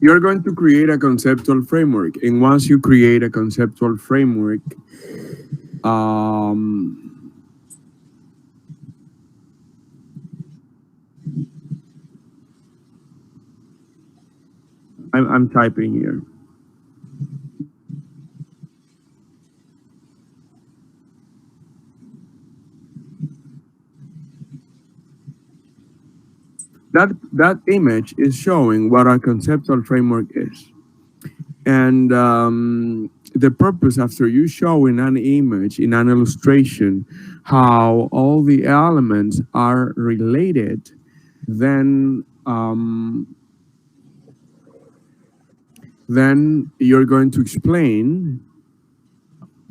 You're going to create a conceptual framework, and once you create a conceptual framework, um, I'm typing here. That image is showing what a conceptual framework is. And the purpose, after you show in an image, in an illustration, how all the elements are related, then then you're going to explain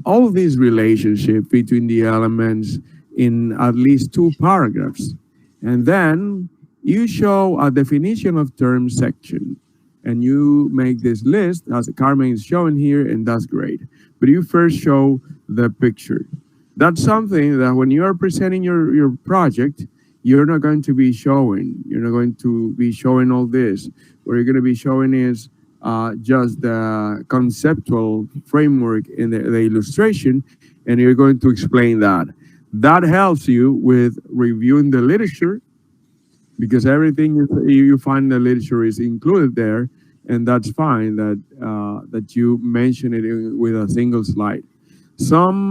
all these relationship between the elements in at least two paragraphs. And then you show a definition of terms section. And you make this list as Carmen is showing here, and that's great. But you first show the picture. That's something that when you are presenting your project, you're not going to be showing. You're not going to be showing all this. What you're going to be showing is just the conceptual framework in the illustration, and you're going to explain that. That helps you with reviewing the literature because everything you find in the literature is included there, and that's fine that that you mention it with a single slide. Some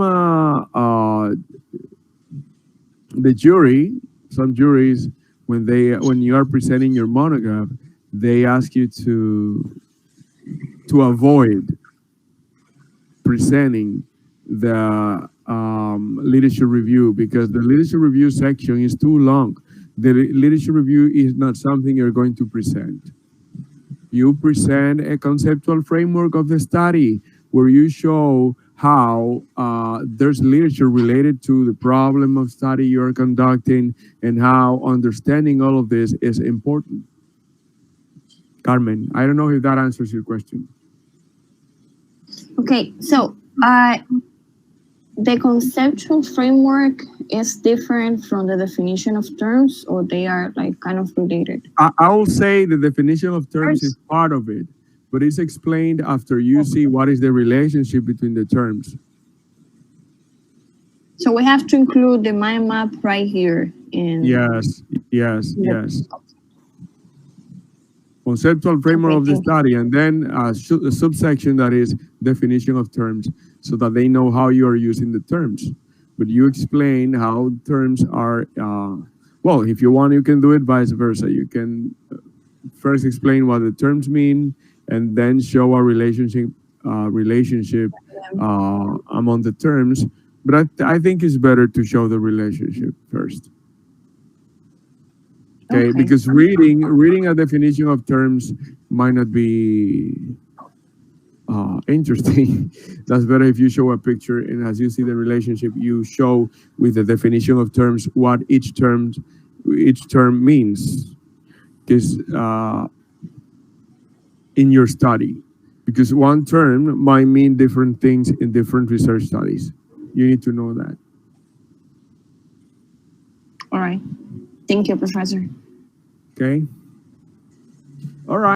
the jury, some juries, when you are presenting your monograph, they ask you to avoid presenting the literature review because the literature review section is too long. The literature review is not something you're going to present. You present a conceptual framework of the study where you show how there's literature related to the problem of study you're conducting and how understanding all of this is important. Carmen, I don't know if that answers your question. Okay, so the conceptual framework is different from the definition of terms, or they are like kind of related? I will say the definition of terms is part of it, but it's explained after you see what is the relationship between the terms. So we have to include the mind map right here in. Yes. Conceptual framework of the study, and then a subsection that is definition of terms, so that they know how you are using the terms. But you explain how terms are, well, if you want, you can do it vice versa. You can first explain what the terms mean, and then show a relationship among the terms. But I think it's better to show the relationship first. Okay, because reading a definition of terms might not be interesting. That's better if you show a picture, and as you see the relationship, you show with the definition of terms what each term means. Because in your study, because one term might mean different things in different research studies. You need to know that. All right. Thank you, Professor. Okay. All right.